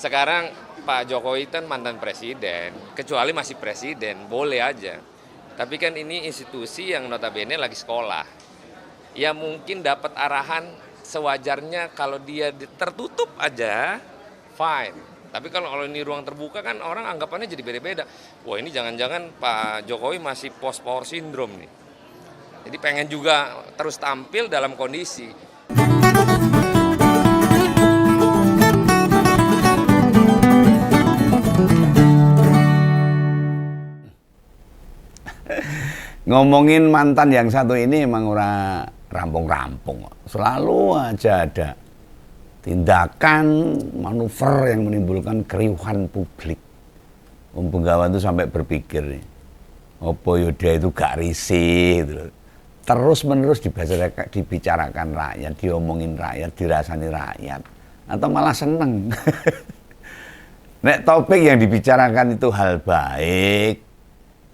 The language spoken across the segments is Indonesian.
Sekarang Pak Jokowi kan mantan presiden, kecuali masih presiden, boleh aja. Tapi kan ini institusi yang notabene lagi sekolah. Ya mungkin dapat arahan sewajarnya kalau dia tertutup aja, fine. Tapi kalau ini ruang terbuka kan orang anggapannya jadi beda-beda. Wah ini jangan-jangan Pak Jokowi masih post power syndrome nih. Jadi pengen juga terus tampil dalam kondisi. Ngomongin mantan yang satu ini emang ora rampung-rampung. Selalu aja ada tindakan manuver yang menimbulkan keriuhan publik. Begawan itu sampai berpikir nih, opo Yuda itu gak risih gitu. Terus menerus dibicarakan rakyat, diomongin rakyat, dirasani rakyat, atau malah seneng. Nek topik yang dibicarakan itu hal baik,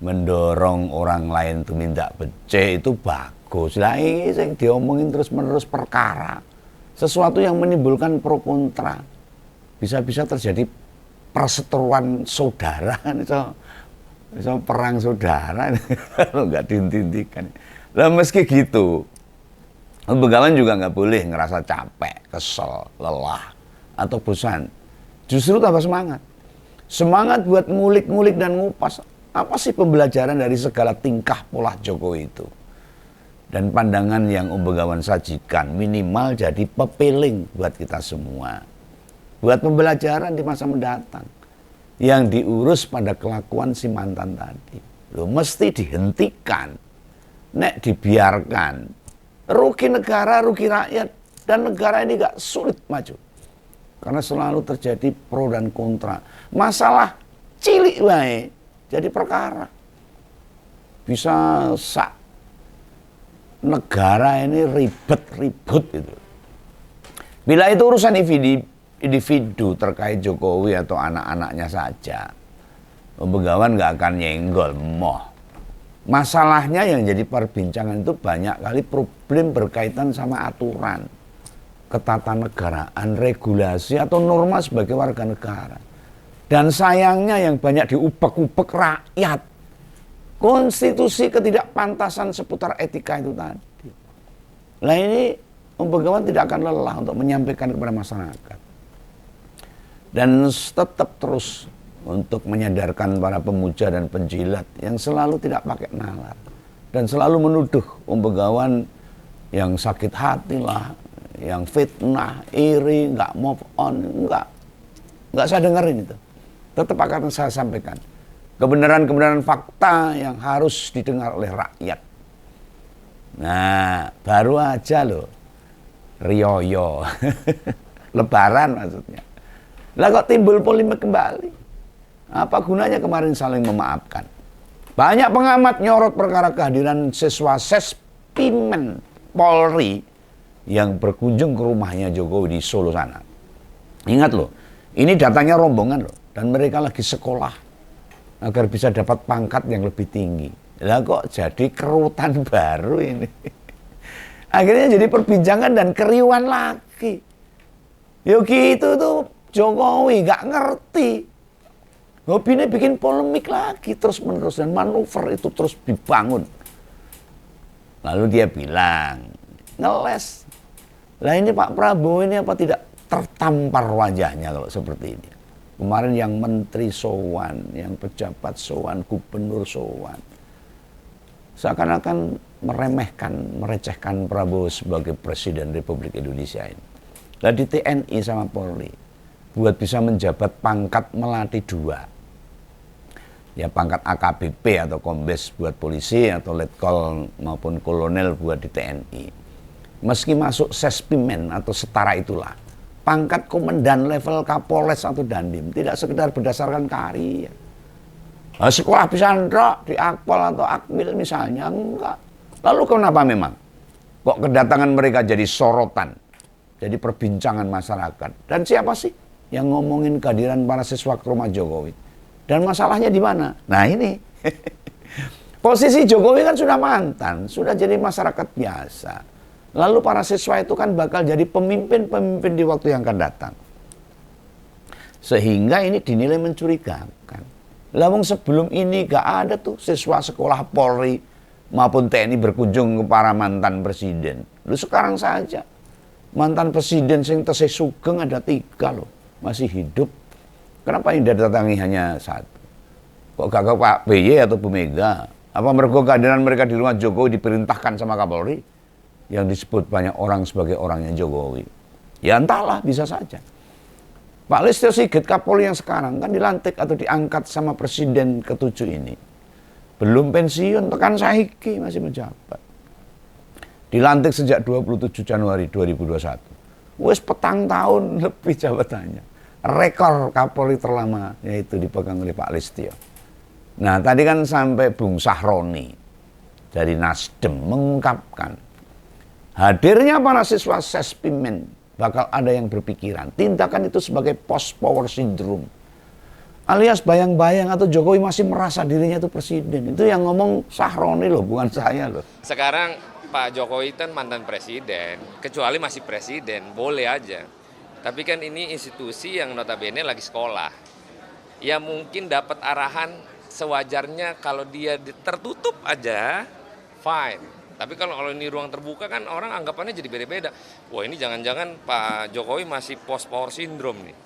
mendorong orang lain tumindak becik, itu bagus. Lah ini yang diomongin terus menerus perkara, sesuatu yang menimbulkan pro kontra, bisa-bisa terjadi perseteruan saudara, bisa perang saudara kalau nggak dihentikan. Lah meski gitu, begawan juga nggak boleh ngerasa capek, kesel, lelah, atau bosan. Justru tambah semangat. Semangat buat ngulik-ngulik dan ngupas. Apa sih pembelajaran dari segala tingkah pola Jokowi itu? Dan pandangan yang Begawan sajikan minimal jadi pepeling buat kita semua. Buat pembelajaran di masa mendatang. Yang diurus pada kelakuan si mantan tadi. Loh, mesti dihentikan. Nek dibiarkan. Rugi negara, rugi rakyat. Dan negara ini gak sulit maju. Karena selalu terjadi pro dan kontra. Masalah cilik wae jadi perkara. Bisa negara ini ribet-ribut itu. Bila itu urusan individu terkait Jokowi atau anak-anaknya saja, Begawan nggak akan nyenggol, moh. Masalahnya yang jadi perbincangan itu banyak kali problem berkaitan sama aturan, ketatanegaraan, regulasi atau norma sebagai warga negara. Dan sayangnya yang banyak diubek-ubek rakyat. Konstitusi ketidakpantasan seputar etika itu tadi. Nah ini Begawan tidak akan lelah untuk menyampaikan kepada masyarakat. Dan tetap terus untuk menyadarkan para pemuja dan penjilat yang selalu tidak pakai nalar. Dan selalu menuduh Begawan yang sakit hati lah, yang fitnah, iri, nggak move on, nggak saya dengerin itu. Tetap akan saya sampaikan kebenaran-kebenaran fakta yang harus didengar oleh rakyat. Nah, baru aja loh, Rioyo, Lebaran maksudnya. Lah kok timbul polemik kembali? Apa gunanya kemarin saling memaafkan? Banyak pengamat nyorot perkara kehadiran siswa Sespimen Polri yang berkunjung ke rumahnya Jokowi di Solo sana. Ingat loh, ini datangnya rombongan loh, dan mereka lagi sekolah agar bisa dapat pangkat yang lebih tinggi. Lah kok jadi kerutan baru ini? Akhirnya jadi perbincangan dan keriuhan lagi. Yo gitu tuh Jokowi gak ngerti. Hobinya bikin polemik lagi terus menerus dan manuver itu terus dibangun. Lalu dia bilang, ngeles. Lah ini Pak Prabowo ini apa tidak tertampar wajahnya kalau seperti ini? Kemarin yang menteri sowan, yang pejabat sowan, gubernur sowan. Seakan-akan meremehkan, merecehkan Prabowo sebagai Presiden Republik Indonesia ini. Lah di TNI sama Polri, buat bisa menjabat pangkat melati 2. Ya pangkat AKBP atau Kombes buat polisi atau Letkol maupun Kolonel buat di TNI. Meski masuk Sespimen atau setara itulah, pangkat komandan level Kapolres atau Dandim tidak sekedar berdasarkan karya. Nah, sekolah bisa ndrok di Akpol atau Akmil misalnya, enggak. Lalu kenapa memang kok kedatangan mereka jadi sorotan, jadi perbincangan masyarakat? Dan siapa sih yang ngomongin kehadiran para siswa ke rumah Jokowi? Dan masalahnya di mana? Nah ini posisi Jokowi kan sudah mantan, sudah jadi masyarakat biasa. Lalu para siswa itu kan bakal jadi pemimpin-pemimpin di waktu yang akan datang. Sehingga ini dinilai mencurigakan. Lah wong sebelum ini gak ada tuh siswa sekolah Polri maupun TNI berkunjung ke para mantan presiden. Lu sekarang saja mantan presiden yang tesih sugeng ada 3 loh, masih hidup. Kenapa yang didatangi hanya 1? Kok gak ke Pak BY atau Bu Mega? Apa mergo kehadiran mereka di rumah Jokowi diperintahkan sama Kapolri yang disebut banyak orang sebagai orangnya Jokowi? Ya entahlah, bisa saja. Pak Listio Sigit Kapolri yang sekarang kan dilantik atau diangkat sama presiden ke-7 ini. Belum pensiun, tekan saiki masih menjabat. Dilantik sejak 27 Januari 2021. Wes petang tahun lebih jabatannya. Rekor Kapolri terlama yaitu dipegang oleh Pak Listio. Nah tadi kan sampai Bung Sahroni dari Nasdem mengungkapkan hadirnya para siswa Sespimen bakal ada yang berpikiran tindakan itu sebagai post power syndrome, alias bayang-bayang atau Jokowi masih merasa dirinya itu presiden. Itu yang ngomong Sahroni loh, bukan saya loh. Sekarang Pak Jokowi kan mantan presiden, kecuali masih presiden, boleh aja. Tapi kan ini institusi yang notabene lagi sekolah. Ya mungkin dapat arahan sewajarnya kalau dia tertutup aja, fine. Tapi kalau ini ruang terbuka kan orang anggapannya jadi beda-beda. Wah ini jangan-jangan Pak Jokowi masih post power syndrome nih.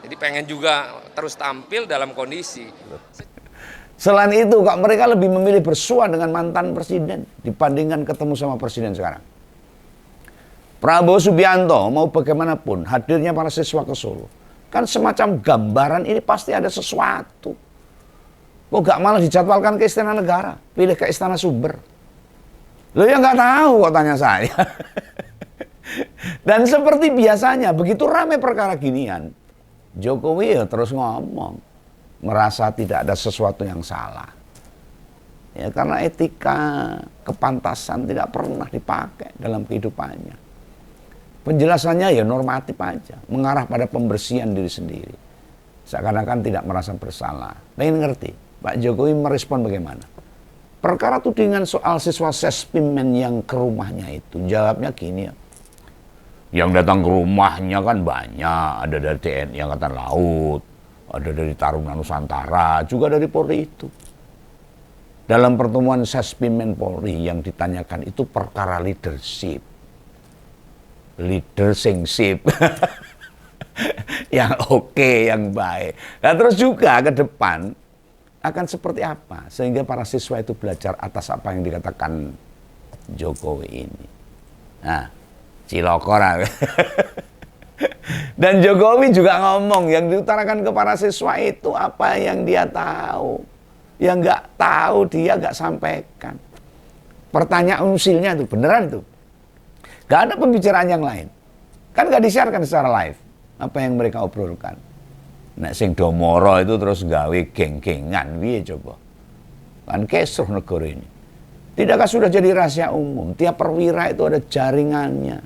Jadi pengen juga terus tampil dalam kondisi. Selain itu kok mereka lebih memilih bersua dengan mantan presiden dibandingkan ketemu sama presiden sekarang. Prabowo Subianto mau bagaimanapun hadirnya para siswa ke Solo kan semacam gambaran ini pasti ada sesuatu. Kok gak malah dijadwalkan ke Istana Negara, pilih ke Istana Sumber. Lo ya nggak tahu kok tanya saya. Dan seperti biasanya begitu ramai perkara ginian, Jokowi ya terus ngomong, merasa tidak ada sesuatu yang salah. Ya karena etika kepantasan tidak pernah dipakai dalam kehidupannya. Penjelasannya ya normatif aja, mengarah pada pembersihan diri sendiri. Seakan-akan tidak merasa bersalah. Pengen ngerti, Pak Jokowi merespon bagaimana? Perkara tudingan soal siswa Sespimen yang ke rumahnya itu, jawabnya gini ya. Yang datang ke rumahnya kan banyak, ada dari TNI Angkatan Laut, ada dari Taruna Nusantara, juga dari Polri itu. Dalam pertemuan Sespimen Polri yang ditanyakan itu perkara leadership. Leadership. Yang oke, yang baik. Nah terus juga ke depan, akan seperti apa sehingga para siswa itu belajar atas apa yang dikatakan Jokowi ini. Nah, cilokor. Dan Jokowi juga ngomong yang diutarakan ke para siswa itu apa yang dia tahu. Yang nggak tahu dia nggak sampaikan. Pertanyaan usilnya itu beneran tuh. Gak ada pembicaraan yang lain. Kan gak disiarkan secara live apa yang mereka obrolkan. Nek sing domoro itu terus gawe geng-gengan, piye coba? Kan kesruh negara ini. Tidakkah sudah jadi rahasia umum? Tiap perwira itu ada jaringannya.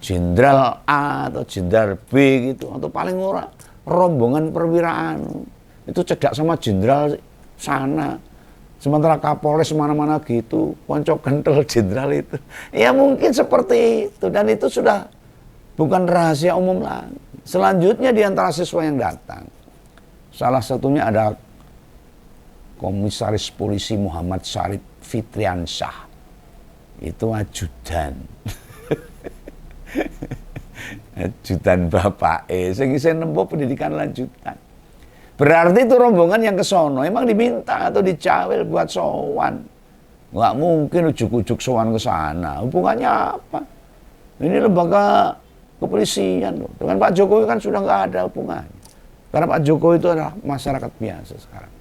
Jenderal A atau Jenderal B gitu, atau paling ora rombongan perwiraan. Itu cedak sama jenderal sana. Sementara Kapolres mana-mana gitu, konco kental jenderal itu. Ya mungkin seperti itu, dan itu sudah bukan rahasia umum lagi. Selanjutnya di antara siswa yang datang, salah satunya ada Komisaris Polisi Muhammad Syarif Fitriansyah. Itu ajudan. Ajudan bapak sing isih nempuh pendidikan lanjutan. Berarti itu rombongan yang ke sono emang diminta atau dicawil buat sowan. Nggak mungkin ujuk-ujuk sowan ke sana. Hubungannya apa? Ini lembaga kepolisian loh. Dengan Pak Jokowi kan sudah nggak ada hubungannya. Karena Pak Jokowi itu adalah masyarakat biasa sekarang.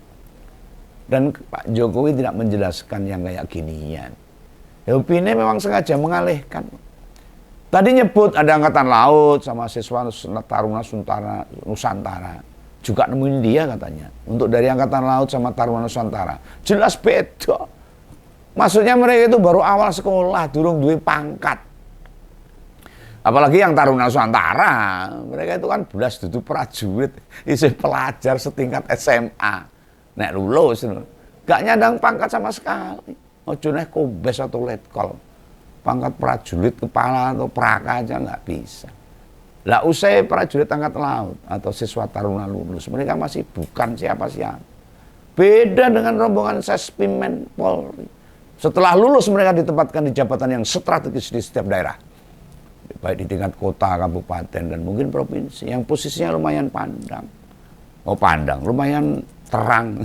Dan Pak Jokowi tidak menjelaskan yang kayak ginian. Ya opini memang sengaja mengalihkan. Tadi nyebut ada Angkatan Laut sama siswa Taruna Nusantara. Juga nemuin dia katanya. Untuk dari Angkatan Laut sama Taruna Nusantara. Jelas beda. Maksudnya mereka itu baru awal sekolah, durung duwe pangkat. Apalagi yang Taruna Nusantara, mereka itu kan belas dudu prajurit, isi pelajar setingkat SMA. Nek lulus, gak nyandang pangkat sama sekali. Ojo nek kombes atau letkol. Pangkat prajurit kepala atau praka aja nggak bisa. Lah usai prajurit angkat laut atau siswa taruna lulus, mereka masih bukan siapa-siapa. Beda dengan rombongan Sespimen Polri. Setelah lulus mereka ditempatkan di jabatan yang strategis di setiap daerah. Baik di tingkat kota, kabupaten, dan mungkin provinsi. Yang posisinya lumayan pandang. Oh pandang, lumayan terang.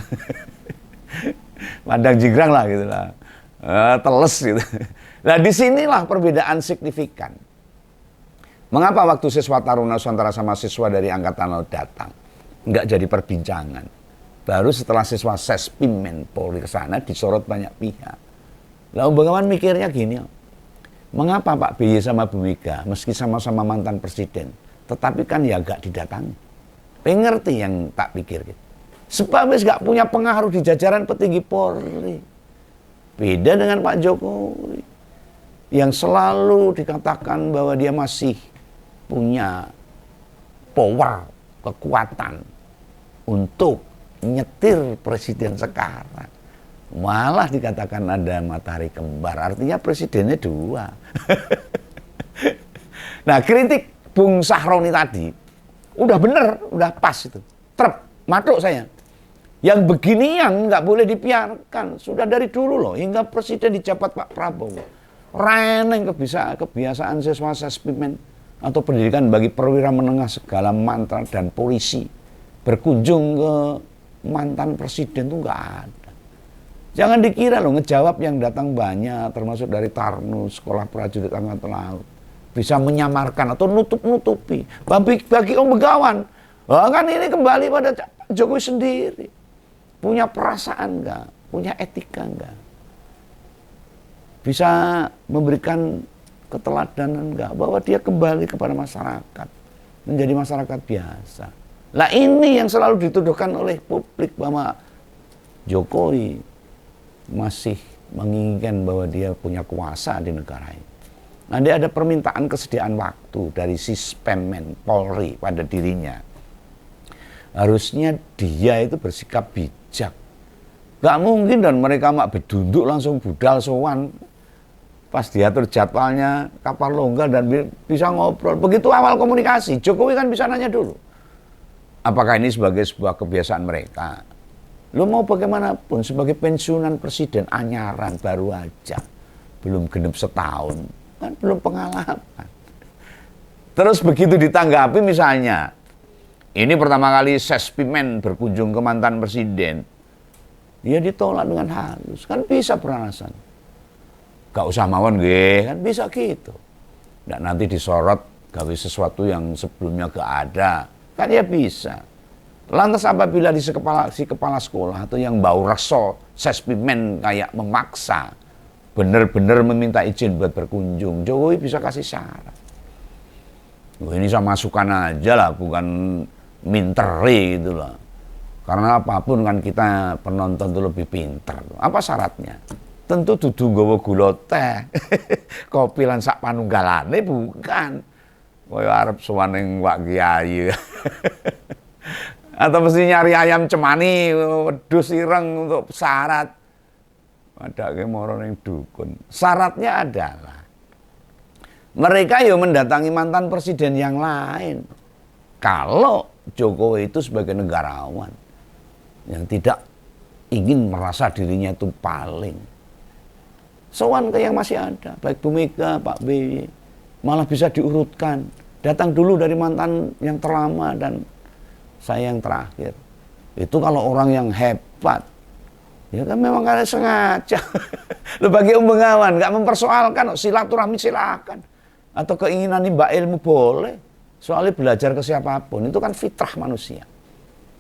Pandang jingkrang lah gitu lah. Teles gitu. Nah disinilah perbedaan signifikan. Mengapa waktu siswa Taruna Nusantara sama siswa dari Angkatan Laut datang nggak jadi perbincangan? Baru setelah siswa Sespimen Polri ke sana disorot banyak pihak. Lalu Bengawan mikirnya gini, mengapa Pak BY sama Bu Mega meski sama-sama mantan presiden, tetapi kan ya gak didatangi. Pengerti yang tak pikir gitu. Sebab wis gak punya pengaruh di jajaran petinggi Polri. Beda dengan Pak Jokowi yang selalu dikatakan bahwa dia masih punya power, kekuatan untuk nyetir presiden sekarang. Malah dikatakan ada matahari kembar, artinya presidennya dua. Nah kritik Bung Sahroni tadi udah bener, udah pas itu. Trep, matuk saya. Yang beginian nggak boleh dibiarkan. Sudah dari dulu loh, hingga presiden dijabat Pak Prabowo. Reneng kebiasaan siswa Sespimen atau pendidikan bagi perwira menengah segala mantra dan polisi berkunjung ke mantan presiden tuh nggak ada. Jangan dikira loh ngejawab yang datang banyak, termasuk dari Tarnus, sekolah prajurit angkatan laut, bisa menyamarkan atau nutup-nutupi. Bagi Om Begawan, kan ini kembali pada Jokowi sendiri. Punya perasaan nggak? Punya etika nggak? Bisa memberikan keteladanan nggak? Bahwa dia kembali kepada masyarakat, menjadi masyarakat biasa. Lah ini yang selalu dituduhkan oleh publik bahwa Jokowi masih menginginkan bahwa dia punya kuasa di negara ini. Nanti ada permintaan kesediaan waktu dari Sespimen Polri pada dirinya. Harusnya dia itu bersikap bijak. Gak mungkin dan mereka mak bedunduk langsung budal sowan. Pas diatur jadwalnya kapal longgar dan bisa ngobrol. Begitu awal komunikasi, Jokowi kan bisa nanya dulu. Apakah ini sebagai sebuah kebiasaan mereka? Lo mau bagaimanapun sebagai pensiunan presiden anyaran baru aja. Belum genep setahun. Kan belum pengalaman. Terus begitu ditanggapi misalnya. Ini pertama kali Sespimen berkunjung ke mantan presiden. Dia ditolak dengan halus. Kan bisa beralasan. Gak usah mawon kan bisa gitu. Dan nanti disorot gawe sesuatu yang sebelumnya gak ada. Kan ya bisa. Lantas apabila si kepala sekolah atau yang bau reso Sespimen kayak memaksa benar-benar meminta izin buat berkunjung, Jokowi bisa kasih syarat. Ini sama masukan aja lah, bukan minteri gitu lah. Karena apapun kan kita penonton tuh lebih pinter. Apa syaratnya? Tentu dudu nggawa gula teh. Kopi lan sak panunggalane bukan. Kaya arep sowan ning Wak Kiai. Atau mesti nyari ayam cemani, wedhus ireng untuk syarat. Padahal moro ning dukun. Syaratnya adalah mereka mendatangi mantan presiden yang lain. Kalau Jokowi itu sebagai negarawan yang tidak ingin merasa dirinya itu paling. Sowan ke yang masih ada, baik Bu Mega, Pak BY, malah bisa diurutkan. Datang dulu dari mantan yang terlama dan saya yang terakhir. Itu kalau orang yang hebat. Ya kan memang karena sengaja. Lu bagi Om Bengawan nggak mempersoalkan, silaturahmi silakan. Atau keinginan nimba ilmu boleh. Soalnya belajar ke siapapun itu kan fitrah manusia.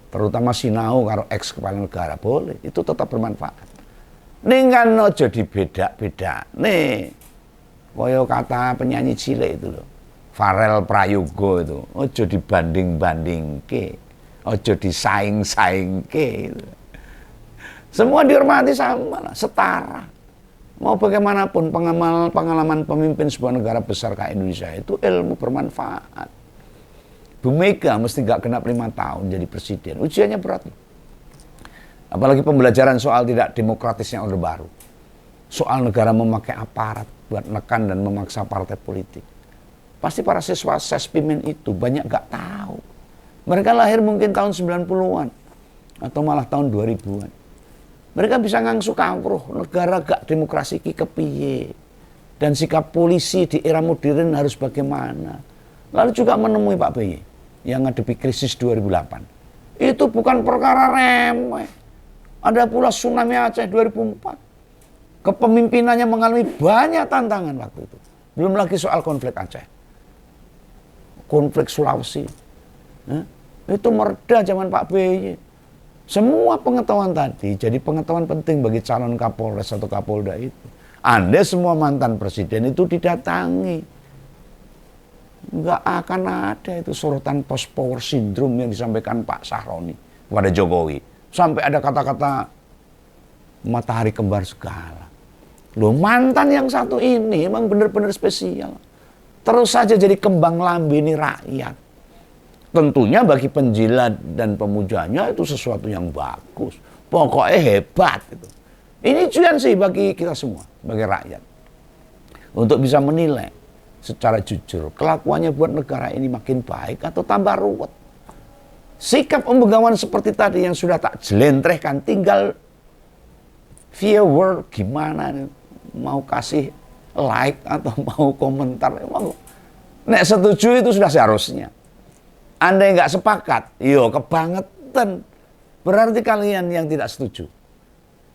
Terutama sinau karo ex kepala negara boleh, itu tetap bermanfaat. Ning kan aja dibeda-beda. Nih, koyo kata penyanyi cilik itu loh. Farel Prayogo itu, aja dibanding-bandingke. Aja disaing-saingke gitu. Semua dihormati sama lah, setara. Mau bagaimanapun pengalaman pemimpin sebuah negara besar kayak Indonesia itu ilmu bermanfaat. Bu Mega mesti gak genap 5 tahun jadi presiden. Ujiannya berat. Apalagi pembelajaran soal tidak demokratisnya Orde Baru. Soal negara memakai aparat buat nekan dan memaksa partai politik. Pasti para siswa Sespimen itu banyak nggak tahu. Mereka lahir mungkin tahun 90-an atau malah tahun 2000-an. Mereka bisa ngangsu kawruh negara gak demokrasi ki kepiye. Dan sikap polisi di era modern harus bagaimana. Lalu juga menemui Pak BY yang ngadepi krisis 2008. Itu bukan perkara remeh. Ada pula tsunami Aceh 2004. Kepemimpinannya mengalami banyak tantangan waktu itu. Belum lagi soal konflik Aceh. Konflik Sulawesi. Itu mereda zaman Pak BY. Semua pengetahuan tadi jadi pengetahuan penting bagi calon Kapolres atau Kapolda itu. Anda semua mantan presiden itu didatangi. Nggak akan ada itu sorotan post power syndrome yang disampaikan Pak Sahroni kepada Jokowi. Sampai ada kata-kata matahari kembar segala. Loh, mantan yang satu ini emang benar-benar spesial. Terus saja jadi kembang lambini rakyat. Tentunya bagi penjilat dan pemujanya itu sesuatu yang bagus. Pokoknya hebat. Gitu. Ini ujian sih bagi kita semua, bagi rakyat. Untuk bisa menilai secara jujur, kelakuannya buat negara ini makin baik atau tambah ruwet. Sikap pembegawan seperti tadi yang sudah tak jelentrehkan, tinggal via word gimana nih. Mau kasih like atau mau komentar. Nek setuju itu sudah seharusnya. Anda yang nggak sepakat, yo kebangetan. Berarti kalian yang tidak setuju.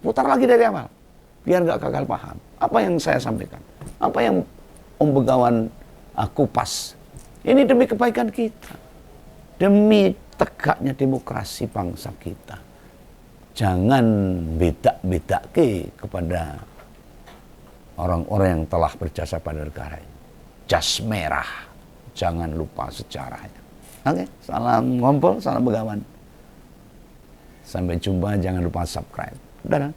Putar lagi dari awal, biar nggak gagal paham. Apa yang saya sampaikan, apa yang Om Begawan kupas. Ini demi kebaikan kita, demi tegaknya demokrasi bangsa kita. Jangan beda-bedake kepada orang-orang yang telah berjasa pada negara ini. Jas merah, jangan lupa sejarahnya. Oke, salam ngompol, salam Begawan. Sampai jumpa, jangan lupa subscribe. Dadah.